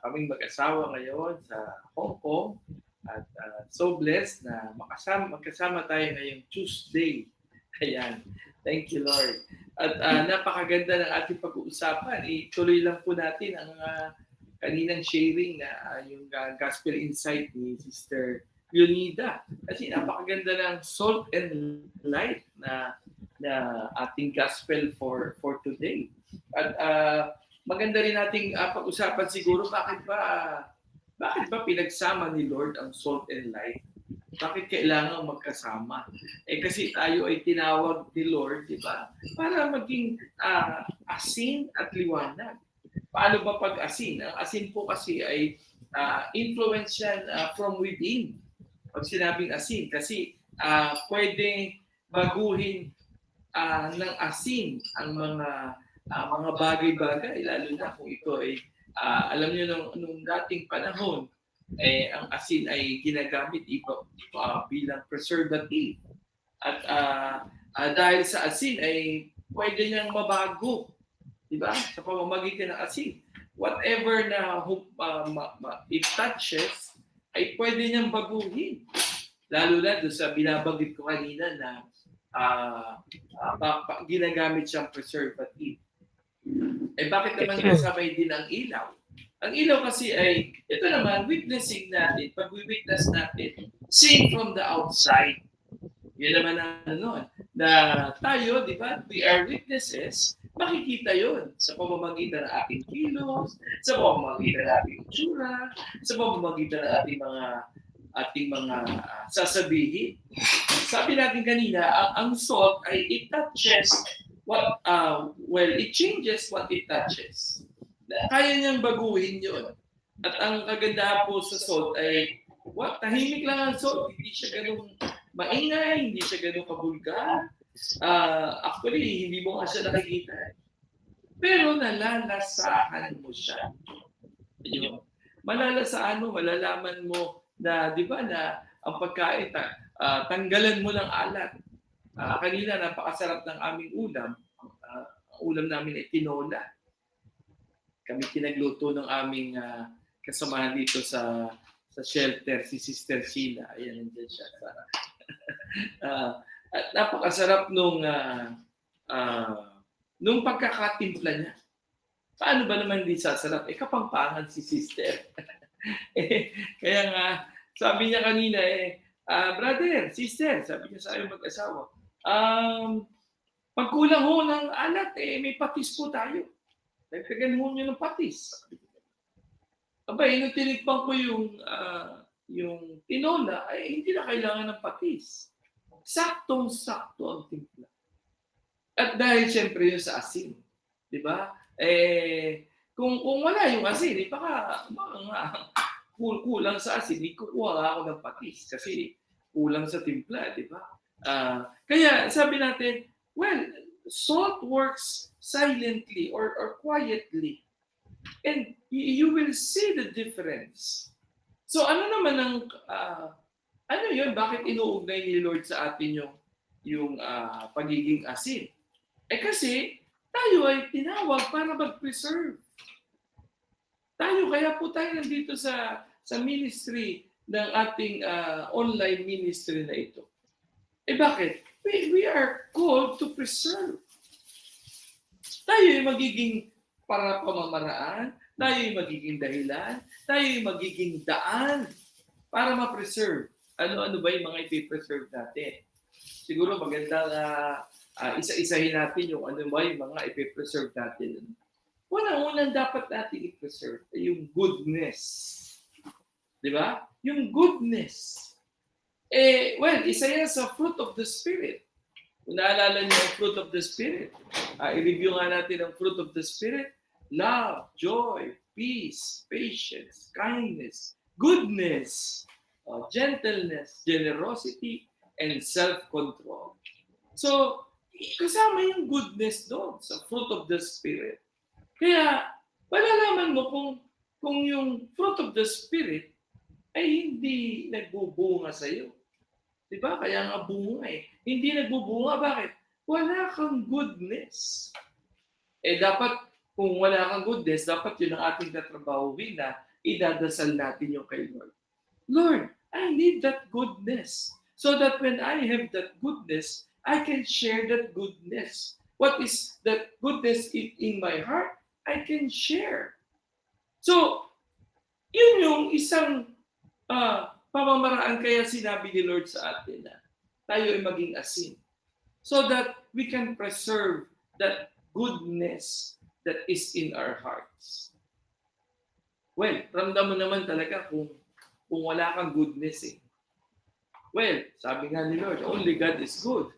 Kaming mag-asawa ngayon sa Hong Kong at so blessed na magkasama tayo ngayong Tuesday. Ayan. Thank you, Lord. At napakaganda ng ating pag-uusapan. Ituloy lang po natin ang kaninang sharing na yung gospel insight ni Sister Leonida. Kasi napakaganda ng salt and light na ating gospel for today. At maganda rin nating pag-usapan siguro bakit ba pinagsama ni Lord ang salt and light? Bakit kailangan magkasama? Kasi tayo ay tinawag ni Lord, di ba? Para maging asin at liwanag. Paano ba pag-asin? Ang asin po kasi ay influence yan from within. Pag sinabing asin, kasi pwedeng baguhin ng asin ang mga bagay-bagay, lalo na kung ito ay alam niyo nung dating panahon, ang asin ay ginagamit bilang preservative. At dahil sa asin ay pwede niyang mabago, di ba? Sa pamamagitan ng asin. Whatever na it touches, ay pwede niyang baguhin. Lalo na doon sa binabanggit ko kanina na ginagamit siyang preservative. Bakit naman kasabay din ang ilaw? Ang ilaw kasi ay, ito naman, witnessing natin, pag-witness natin, seeing from the outside. Yun naman ang nun. Na tayo, di ba, we are witnesses, makikita yun sa pamamagitan ng ating kilos, sa pamamagitan ng ating itsura, sa pamamagitan ng ating mga sasabihin. Sabi natin kanina, ang salt ay it touches it changes what it touches. Kaya niyang baguhin yun. At ang kagandahan po sa salt ay, tahimik lang ang salt. Hindi siya ganun maingay, hindi siya ganun kabulgar. Actually, hindi mo nga siya nakikita. Pero nalalasahan mo siya. Malalaman mo na, di ba, na ang pagkain, tanggalan mo ng alat. Kanina, napakasarap ng aming ulam. Ang ulam namin ay tinola. Kami pinagluto ng aming kasamahan dito sa shelter, si Sister Sheila. Ayan, nandiyan siya. At napakasarap nung pagkakatimpla niya. Paano ba naman hindi sasarap? Kapampangan si Sister. Kaya nga, sabi niya kanina, brother, sister, sabi niya sa ayong mag-asawa, pagkulang ho ng alat, may patis po tayo. Nagtagan mo nyo ng patis. Nung tinikpan ko yung tinola, hindi na kailangan ng patis. Saktong-sakto ang timpla. At dahil siyempre yun sa asin. Di ba? Kung wala yung asin, baka kulang sa asin, kukuha ako ng patis kasi kulang sa timpla, di ba? Kaya sabi natin, salt works silently or quietly. And you will see the difference. So ano naman ano yun? Bakit inuugnay ni Lord sa atin yung pagiging asin? Kasi tayo ay tinawag para mag-preserve. Kaya po tayo nandito sa ministry ng ating online ministry na ito. Bakit? We are called to preserve. Tayo ay magiging para pamamaraan, tayo ay magiging dahilan, tayo ay magiging daan para ma-preserve. Ano ba yung mga ipipreserve natin? Siguro maganda na isa-isahin natin yung ano ba yung mga ipipreserve natin. Unang-unang dapat natin i-preserve ay yung goodness. Di ba? Yung goodness. Isa yan sa fruit of the Spirit. Kung naalala niyo ang fruit of the Spirit, i-review nga natin ang fruit of the Spirit: love, joy, peace, patience, kindness, goodness, gentleness, generosity, and self-control. So, kasama yung goodness doon sa fruit of the Spirit. Kaya, malalaman mo kung yung fruit of the Spirit ay hindi nagbubunga sa iyo. Diba? Kaya nga bunga Hindi nagbubunga. Bakit? Wala kang goodness. Dapat kung wala kang goodness, dapat yun ang ating tatrabahuhin na idadasal natin yung kay Lord. Lord, I need that goodness. So that when I have that goodness, I can share that goodness. What is that goodness in my heart? I can share. So, yun yung isang pamamaraan kaya sinabi ni Lord sa atin na tayo ay maging asin. So that we can preserve that goodness that is in our hearts. Well, ramdam mo naman talaga kung wala kang goodness eh. Well, sabi nga ni Lord, only God is good.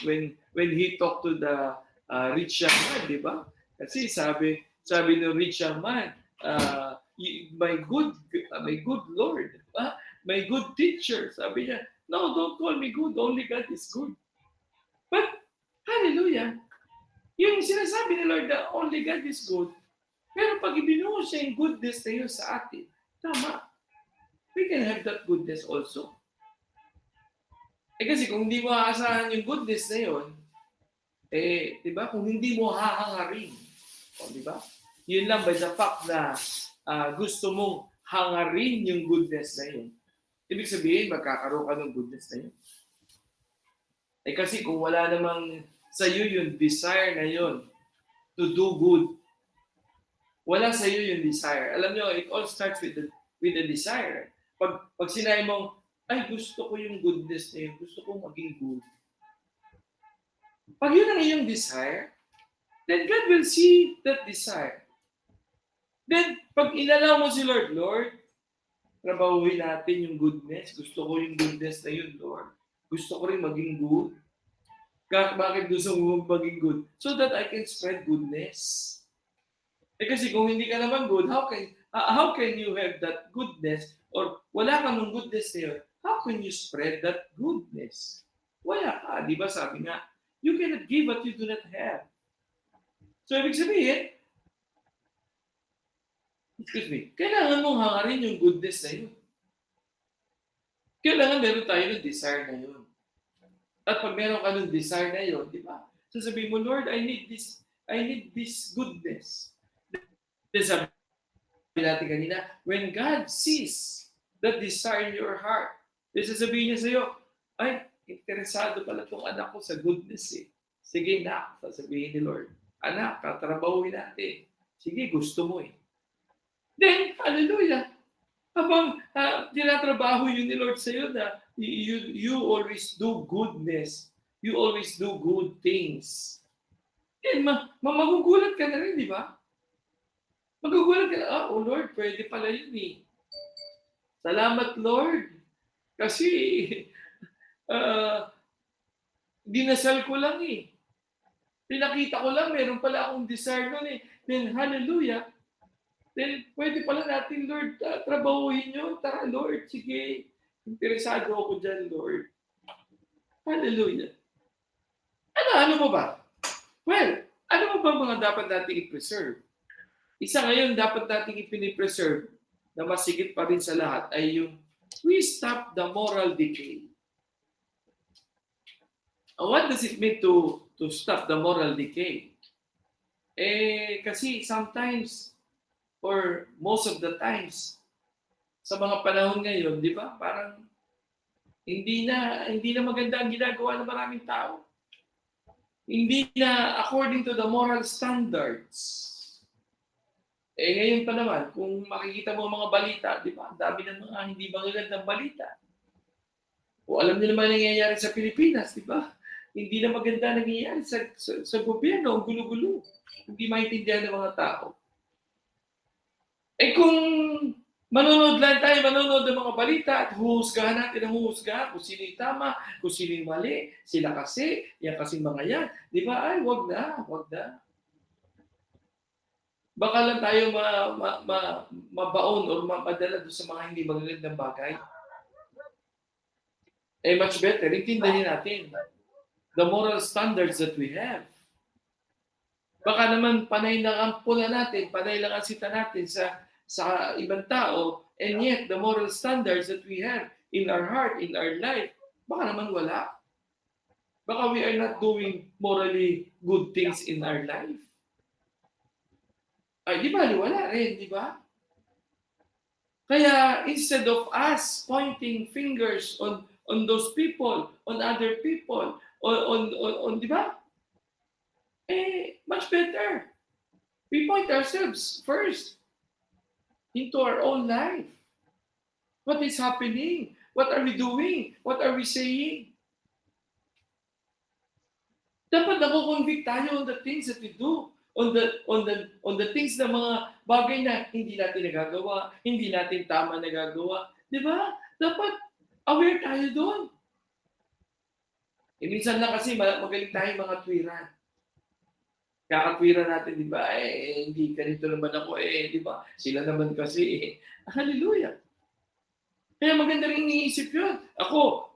when He talked to the rich young man, di ba? Kasi sabi ng rich young man, my good Lord, my good teacher. Sabi niya, no, don't call me good, only God is good. But, hallelujah, yung sinasabi ni Lord na only God is good, pero pag ibinuho siya yung goodness na yun sa atin, tama, we can have that goodness also. Kasi kung hindi mo aasahan yung goodness na yun, di ba, kung hindi mo hahangarin, di ba? Yun lang by the fact na gusto mong hangarin yung goodness na yun, ibig sabihin, magkakaroon ka ng goodness na yun. Kasi kung wala namang sa iyo yung desire na yun to do good, wala sa iyo yung desire. Alam nyo, it all starts with the desire. Pag sinabi mong, ay, gusto ko yung goodness na yun, gusto ko maging good. Pag yun ang iyong desire, then God will see that desire. Then, pag inalaw mo si Lord, Lord, trabahuin natin yung goodness. Gusto ko yung goodness na yun, Lord. Gusto ko rin maging good. Bakit gusto mo maging good? So that I can spread goodness. Kasi kung hindi ka naman good, how can you have that goodness or wala ka ng goodness na yun, how can you spread that goodness? Wala ka. Di ba sabi nga, you cannot give what you do not have. So, ibig sabihin, kailangan mong hangarin yung goodness na yun. Kailangan meron tayo ng desire na yun. At pag meron ka ng desire na yun, di ba? Sasabihin mo, Lord, I need this goodness. Then sabi natin kanina, when God sees that desire in your heart, then sasabihin niya sa'yo, ay, interesado pala itong anak ko sa goodness eh. Sige na, sasabihin ni Lord, anak, tatrabahuin natin. Sige, gusto mo eh. Then, hallelujah, habang tinatrabaho yun ni Lord sa'yo na you always do goodness, you always do good things. Then, magugulat ka na rin, di ba? Magugulat ka na, oh Lord, pwede pala yun eh. Salamat Lord. Kasi, dinasal ko lang eh. Pinakita ko lang, meron pala akong desire nun eh. Then, hallelujah. Then, pwede pala natin, Lord, trabahuhin nyo. Tara, Lord, sige. Interesado ako dyan, Lord. Hallelujah. Ano mo ba? Well, ano mo ba mga dapat nating i-preserve? Isa ngayon dapat nating ipinipreserve na masigit pa rin sa lahat ay yung we stop the moral decay. What does it mean to stop the moral decay? Kasi sometimes or most of the times sa mga panahon ngayon, di ba? Parang hindi na maganda ang ginagawa ng maraming tao. Hindi na according to the moral standards. Ngayon pa naman, kung makikita mo mga balita, di ba? Ang dami ng mga hindi magagandang balita. O alam niyo naman nangyayari sa Pilipinas, di ba? Hindi na maganda nangyayari sa gobyerno, ang gulo-gulo. Hindi maintindihan ng mga tao. Kung manonood ng mga balita at huhusgahan natin ang huhusgahan kung sino yung tama, kung sino yung mali, sila kasi, yan kasi mga yan. Di ba? Ay, wag na. Baka lang tayo mabaon o mapadala doon sa mga hindi magagandang bagay. Much better, intindihin natin the moral standards that we have. Baka naman panay lang ang pula natin, panay lang ang sita natin sa ibang tao, and yet the moral standards that we have in our heart, in our life, baka naman wala. Baka we are not doing morally good things in our life. Ay, di ba, wala rin, di ba? Kaya instead of us pointing fingers on those people, on other people, on di ba? Much better. We point ourselves first into our own life. What is happening? What are we doing? What are we saying? Dapat nako-convict tayo on the things that we do, on the things na mga bagay na hindi natin nagagawa, hindi natin tama nagagawa. Di ba? Dapat aware tayo doon. Minsan lang kasi magaling tayo mga twiran. Kakatwiran natin, di ba? Hindi ganito naman ako di ba? Sila naman kasi Hallelujah. Kaya maganda rin iniisip yun. Ako,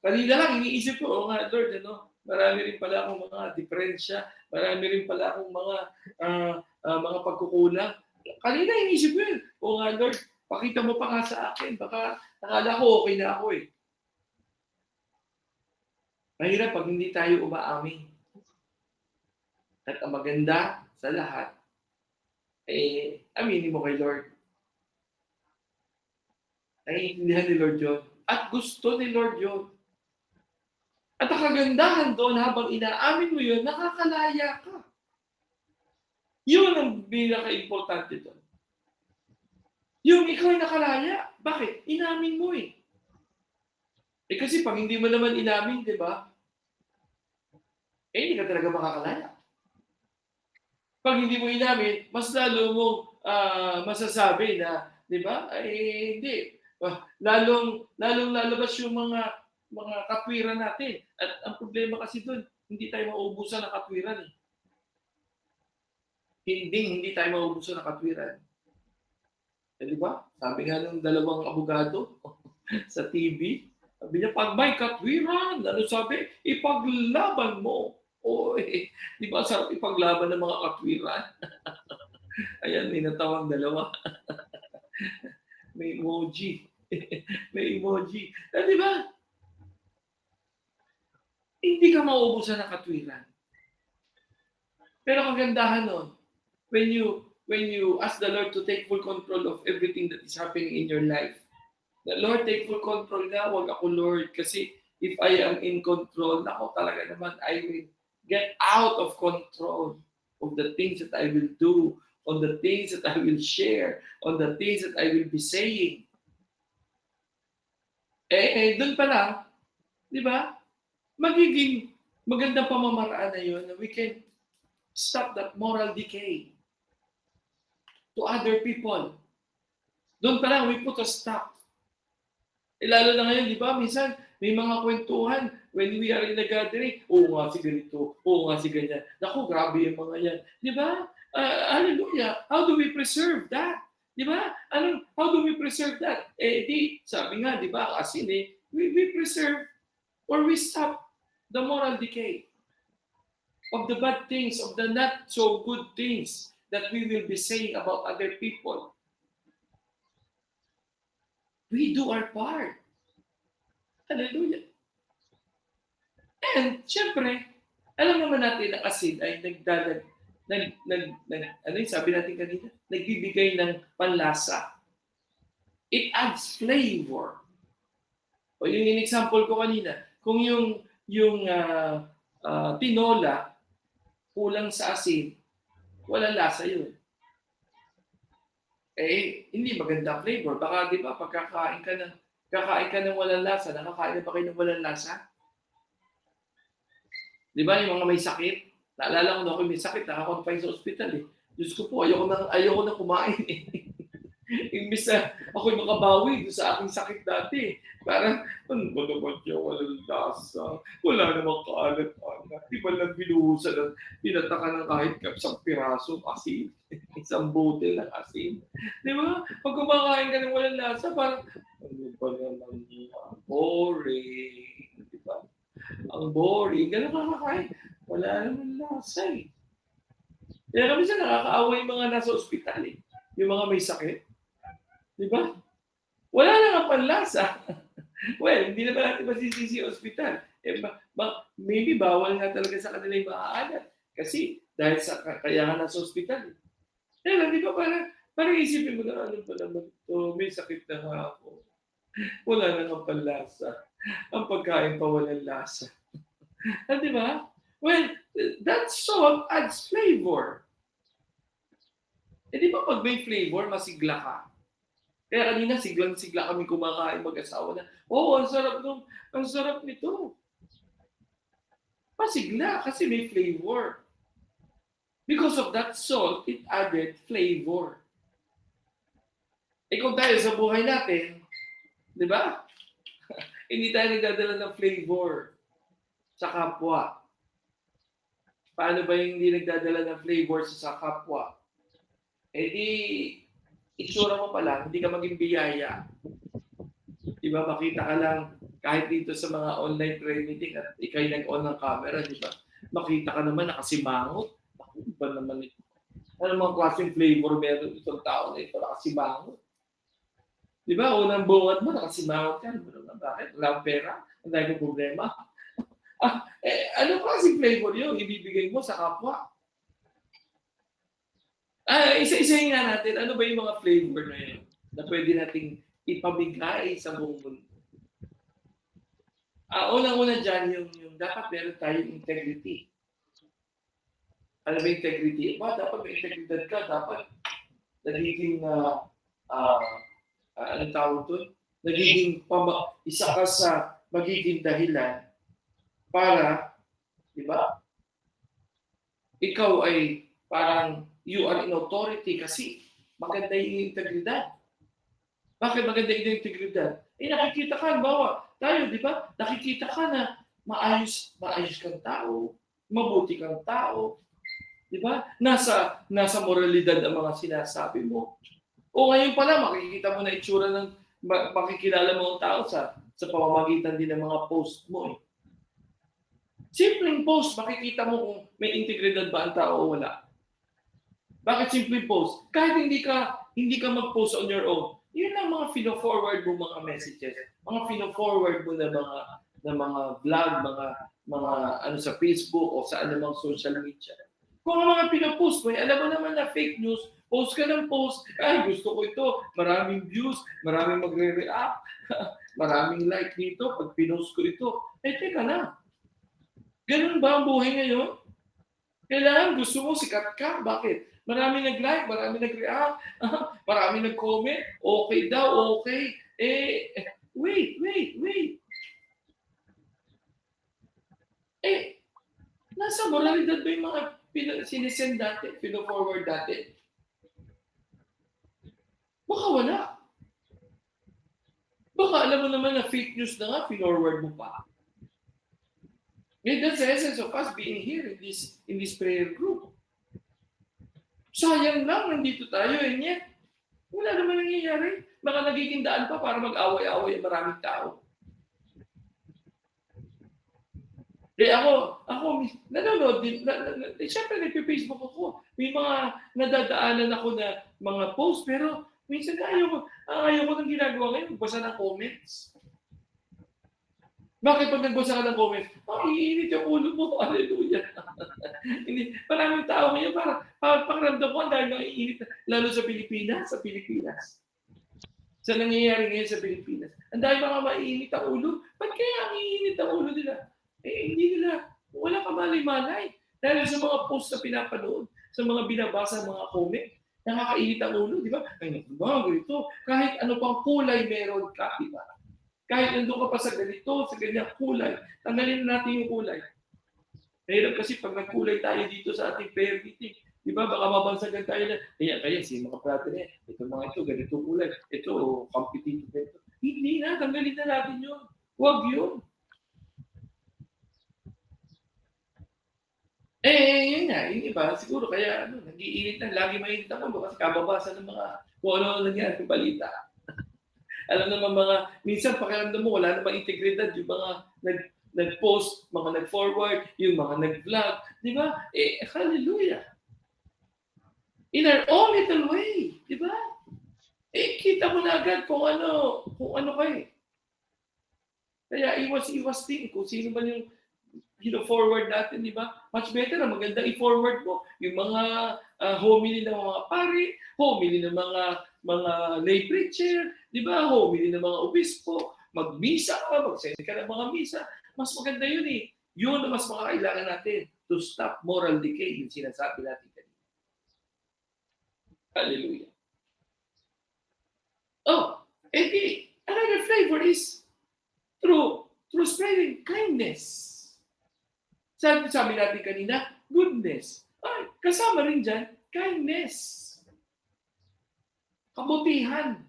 kanina lang iniisip ko, nga Lord, marami rin pala akong mga diferensya, marami rin pala akong mga pagkukulang. Kanina iniisip ko yun. Nga Lord, pakita mo pa nga sa akin. Baka nakala ko okay na ako Mahirap pag hindi tayo umaamin. At ang maganda sa lahat, aminin mo kay Lord. Naiintindihan ni Lord yun. At gusto ni Lord yun. At ang kagandahan doon, habang inaamin mo yun, nakakalaya ka. Yun ang pinaka-importante doon. Yung ikaw ay nakalaya. Bakit? Inamin mo kasi pag hindi mo naman inamin, di ba? Hindi ka talaga makakalaya. Pag hindi mo inamin, mas lalo mong masasabi na, di ba? Hindi. Lalong lalabas yung mga katwiran natin. At ang problema kasi doon, hindi tayo mauubusan ng katwiran Hindi tayo mauubusan ng katwiran. Di ba? Sabi nga ng dalawang abogado sa TV, sabi niya, pag may katwiran, sabi? Ipaglaban mo. Di ba sarap ipaglaban ng mga katwiran? Ayan, may natawang dalawa. May emoji. May emoji. Di ba? Hindi ka mauubusan ng katwiran. Pero kagandahan nun, when you ask the Lord to take full control of everything that is happening in your life, the Lord, take full control na, wag ako Lord, kasi if I am in control, ako talaga naman, I will get out of control of the things that I will do, on the things that I will share, on the things that I will be saying. Doon pa lang, di ba? Magiging magandang pamamaraan na yun na we can stop that moral decay to other people. Doon pa lang, we put a stop. Lalo na ngayon, di ba? Minsan, may mga kwentuhan when we are in a gathering. Nga si ganito. Nga si ganyan. Naku, grabe yung mga yan. Di ba? Hallelujah. How do we preserve that? Di ba? How do we preserve that? Sabi nga, di ba? As in, we preserve or we stop the moral decay of the bad things, of the not so good things that we will be saying about other people. We do our part. Hallelujah. And, syempre, alam naman natin na asin ay sabi natin kanina? Nagbibigay ng panlasa. It adds flavor. O yung in-example ko kanina, kung yung tinola kulang sa asin, walang lasa yun. Hindi maganda flavor. Baka, di ba, pag kakain ka ng walang lasa, nakakain na ba kayo ng walang lasa? Di ba, yung mga may sakit? Naalala ko na ako may sakit, nakakonfine sa ospital Diyos ko po, ayoko na kumain Imbis na ako'y makabawi doon sa aking sakit dati. Parang, ano ba naman yung walang lasa? Wala namang kaalat-alat. Di ba lang binuhusan ng pinataka ng kahit isang piraso asin? Isang bote ng asin? Di ba? Pag kumakain ka ng walang lasa, parang, ano ba naman yan? Boring. Di ba? Ang boring. Ganun kakakain. Wala naman lasa Kaya kami nakakaawa yung mga nasa ospital Yung mga may sakit. Di ba? Wala na nga panlasa. Well, hindi naman natin masisisi sa ospital. Maybe bawal nga talaga sa kanila yung maaalat. Kasi dahil sa kaya nga nasa ospital Kaya lang, di ba parang isipin mo na ano ba naman ito, may sakit na nga ako. Wala na ng panlasa. Ang pagkain pa walang lasa. Di ba? Well, that salt adds flavor. Di ba pag may flavor, masigla ka? Kaya kanina, siglang-sigla kami kumakain mag-asawa na, ang sarap nito. Masigla kasi may flavor. Because of that salt, it added flavor. Kung tayo sa buhay natin, di ba? Hindi tayo nagdadala ng flavor sa kapwa. Paano ba yung hindi nagdadala ng flavor sa kapwa? Di, itsura mo pa lang, hindi ka maging biyaya. Di ba, makita ka lang, kahit dito sa mga online prayer meeting at ikay nag-on ng camera, di ba? Makita ka naman nakasimangot. Ako ba naman ito? Ano mga klaseng flavor meron itong tao na ito nakasimangot? Di ba, unang bungat mo, nakasimangot yan. Bakit? Wala akong pera? Ang dahil ng problema? Ano klaseng flavor yun? Ibibigay mo sa kapwa? Isa-isahin nga natin, ano ba yung mga flavor na yun na pwede nating ipamigay sa buong mundo? Unang-una dyan, yung dapat meron tayong integrity. Ano ba integrity? Dapat may integridad ka. Dapat nagiging, anong tawag doon? Nagiging isa ka sa magiging dahilan para, di ba? Ikaw ay parang you are in authority kasi maganda yung integridad. Bakit maganda yung integridad? Nakikita ka, bawa, tayo, di ba? Nakikita ka na maayos kang tao, mabuti kang tao, di ba? Nasa moralidad ang mga sinasabi mo. O ngayon pala, makikita mo na itsura ng, makikilala mo ang tao sa pamamagitan din ng mga post mo. Simpleng post, makikita mo kung may integridad ba ang tao o wala. Bakit simpleng post? Kahit hindi ka mag-post on your own, yun ang mga fino-forward mo mga messages, mga fino-forward mo na mga vlog, mga ano sa Facebook o sa anumang social media. Kung ang mga pinopost mo, alam mo naman na fake news, post ka ng post, gusto ko ito, maraming views, maraming magre-react, maraming like dito, pag pinost ko ito, teka na. Ganun ba ang buhay ngayon? Kailangan gusto mo sikat ka. Bakit? Maraming nag-like, maraming nag-react, maraming nag-comment, okay daw, okay. Wait. Nasa moralidad ba yung mga sinisend dati, pino-forward dati? Baka wala. Baka alam mo naman na fake news na nga, pinorward mo pa. That's the essence of us being here in this prayer group. Sayang lang, nandito tayo, and yet, wala naman nangyayari. Baka nagiging daan pa para mag-away-away ang maraming tao. Ako, nanonood din, siyempre nagpe-Facebook ako. May mga nadadaanan ako na mga post, pero minsan ayaw ko ng ginagawa ngayon, magbasa ng comments. Bakit pag nagbasa ka ng comments, iinit yung ulo mo, hallelujah. Maraming tao ngayon, parang pakiramdam ko, dahil naiinit, lalo sa Pilipinas. Sa nangyayari ngayon sa Pilipinas. Ang dahil mga maiinit ang ulo, ba't kaya ang iinit ang ulo nila? Hindi nila, wala ka malay-malay. Dahil sa mga post na pinapanood, sa mga binabasa, mga comment, nakakainit ang ulo, di ba? Ganito. Kahit ano pang kulay meron ka, di ba? Kahit nandun ka pa sa ganito, sa ganyang kulay, tanggalin na natin yung kulay. Mahirap kasi pag nagkulay tayo dito sa ating prayer meeting, di ba, baka mabansagan tayo na, kaya si mga brother niya, ito mga ito, ganito kulay, ito, competitive ito. Hindi na, tanggalin na natin yun. Huwag yun. Yun nga, yung iba, siguro kaya, nag-iinit na, lagi mainit ang ulo kasi kababasa ng mga, kung ano nangyari ng balita. Alam naman minsan pakiramdam mo, wala namang integridad, yung mga nag-post, mga nag-forward, yung mga nag-vlog, di ba? Hallelujah. In our own little way, di ba? Kita mo na agad kung ano ka eh. Kaya iwas-iwas din kung sino man yung forward natin, di ba? Much better na magandang i-forward mo yung mga homily ng mga pari, homily ng mga lay preacher, di ba? Homily ng mga obispo, magmisa ka, mag-send ka ng mga misa. Mas maganda yun eh. Yun ang mas makakailangan natin to stop moral decay, yung sinasabi natin kanina. Hallelujah. Oh, edi, another flavor is through spreading kindness. Sabi natin kanina, goodness. Ay, kasama rin dyan, kindness. Kabutihan.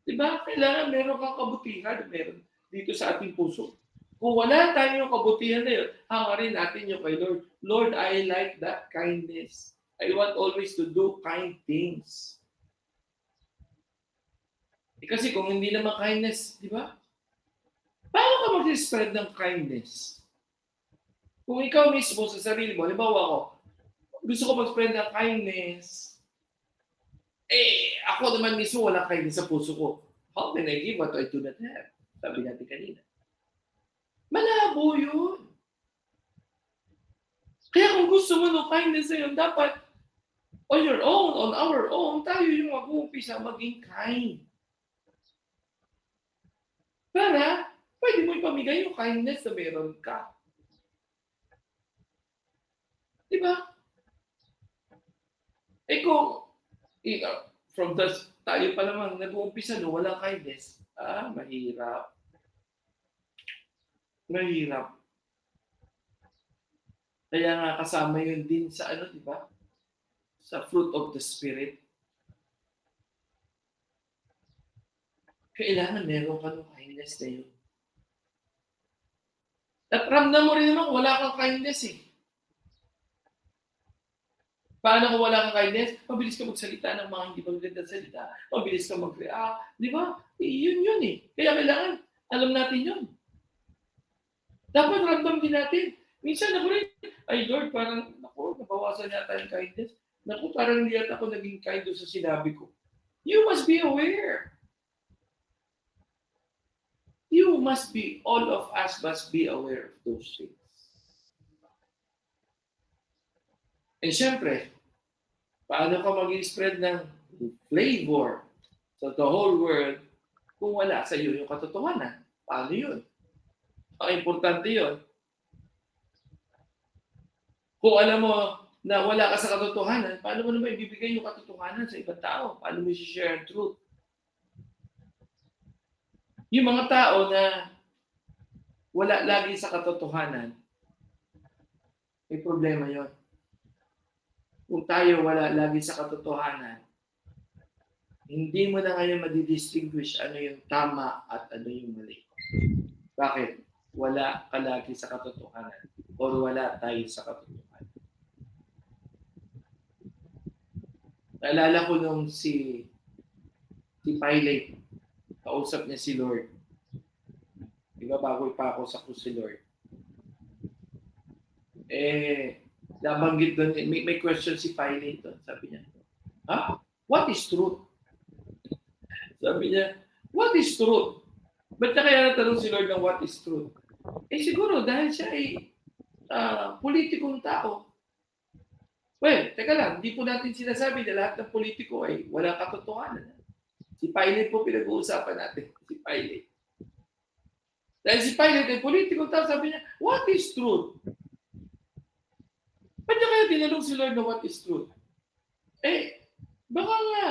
Diba? Kailangan meron kang kabutihan, meron dito sa ating puso. Kung wala tayong kabutihan na yun, hangarin natin yung kay Lord. Lord, I like that kindness. I want always to do kind things. Kasi kung hindi naman kindness, di ba? Paano ka mag-spread ng kindness? Kung ikaw mismo sa sarili mo, halimbawa ako, gusto ko mag-spread ng kindness, ako naman mismo wala kindness sa puso ko. How can I give what I do not have? Sabi natin kanina. Malabo yun. Kaya kung gusto mo ng kindness na yun, dapat on your own, on our own, tayo yung mag-uumpisa maging kind. Para pwede mo ipamigay yung kindness na meron ka. Diba? Kung from the tayo pa naman nag-uumpisa no, walang kindness, mahirap. Mahirap. Kaya nga kasama yun din sa di ba? Sa fruit of the Spirit. Kailangan meron ka ng kindness na yun. At ramdam mo rin naman wala kang kindness eh. Paano kung wala kang kindness? Mabilis ka magsalita ng mga hindi magandang salita. Mabilis ka mag-react. Di ba? Yun eh. Kaya kailangan, alam natin yun. Dapat ramdam din natin. Minsan ako rin, ay Lord, parang, nabawasan yata yung kindness. Parang hindi yata ako naging kind sa sinabi ko. You must be aware. All of us must be aware of those things. And syempre, paano ka mag-spread ng flavor sa the whole world kung wala sa iyo yung katotohanan? Paano yun? Ang importante yun. Kung alam mo na wala ka sa katotohanan, paano mo naman ibibigay yung katotohanan sa ibang tao? Paano mo i-share ang truth? Yung mga tao na wala lagi sa katotohanan, may problema yon. Kung tayo wala lagi sa katotohanan, hindi mo na ngayon madidistinguish ano yung tama at ano yung mali. Bakit? Wala ka lagi sa katotohanan or wala tayo sa katotohanan. Naalala ko nung si Pilate, kausap niya si Lord. Diba bago ipako sa krus si Lord? Nabanggit doon, may question si Pilate doon. Sabi niya, what is truth? Sabi niya, what is truth? Ba't na kaya natanong si Lord ng what is truth? Siguro dahil siya ay politikong tao. Well, teka lang, hindi po natin sinasabi na lahat ng politiko ay walang katotohanan. Si Pilate po pinag-uusapan natin. Si Pilate. Dahil si Pilate ay politikong tao, sabi niya, what is truth? Ba't niya kaya tinanong si Lord na what is truth? Baka nga,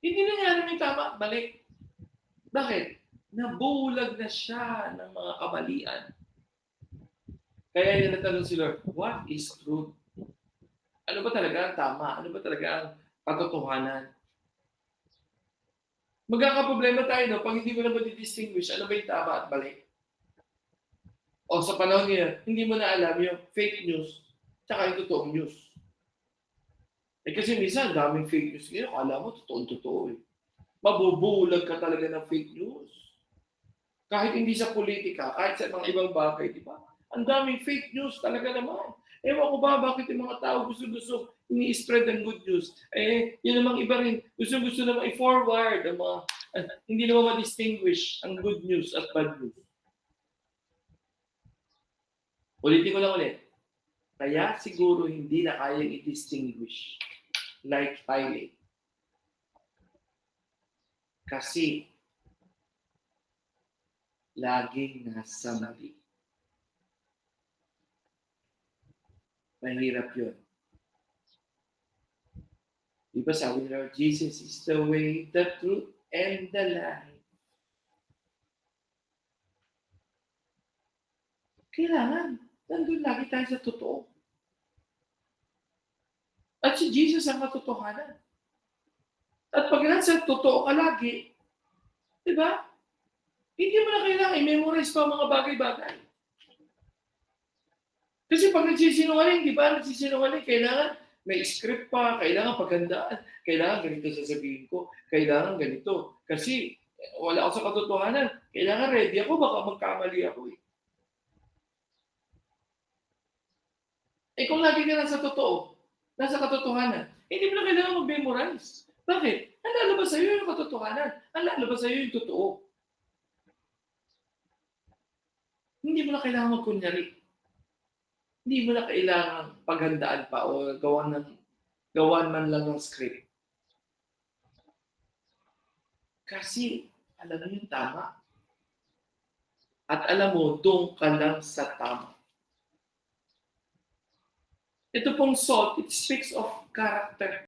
hindi na niya alam yung tama, balik. Bakit? Nabulag na siya ng mga kamalian. Kaya niya natanong si Lord, what is truth? Ano ba talaga ang tama? Ano ba talaga ang katotohanan? Magkakaproblema tayo, no? Pag hindi mo na ma-distinguish, ano ba yung tama at balik? O sa panahon niya, hindi mo na alam yung fake news tsaka yung totoong news. Kasi minsan, daming fake news ngayon, akala mo, totoo eh. Mabubulag ka talaga ng fake news. Kahit hindi sa politika, kahit sa mga ibang bagay, di ba? Ang daming fake news talaga naman. Ewan ko ba, bakit yung mga tao gusto ini-spread ang good news? Yun namang iba rin, gusto namang i-forward ang mga, hindi naman ma-distinguish ang good news at bad news. Ulitin ko lang ulit. Kaya siguro hindi na kayang i-distinguish like Pilate. Kasi laging nasa mali. Mahirap yun. Diba sabi ni Lord, Jesus is the way, the truth, and the life. Kailangan, nandun lagi tayo sa totoo. At si Jesus ang katotohanan. At pag nasa totoo ka lagi, di ba? Hindi mo na kailangan i-memorize pa ang mga bagay-bagay. Kasi pag nagsisinungaling, di ba? Nagsisinungaling, kailangan may script pa, kailangan paghandaan, kailangan ganito sasabihin ko, kailangan ganito. Kasi wala ako sa katotohanan. Kailangan ready ako, baka magkamali ako eh. Eh kung lagi ka nasa totoo, nasa katotohanan, hindi mo na kailangan mag-memorize. Bakit? Ang lalabas sa'yo yung katotohanan. Ang lalabas sa'yo yung totoo. Hindi mo na kailangan magkunyari. Hindi mo na kailangan paghandaan pa o gawan man lang ng script. Kasi alam mo yung tama. At alam mo, doon ka lang sa tama. Ito pong salt, it speaks of character.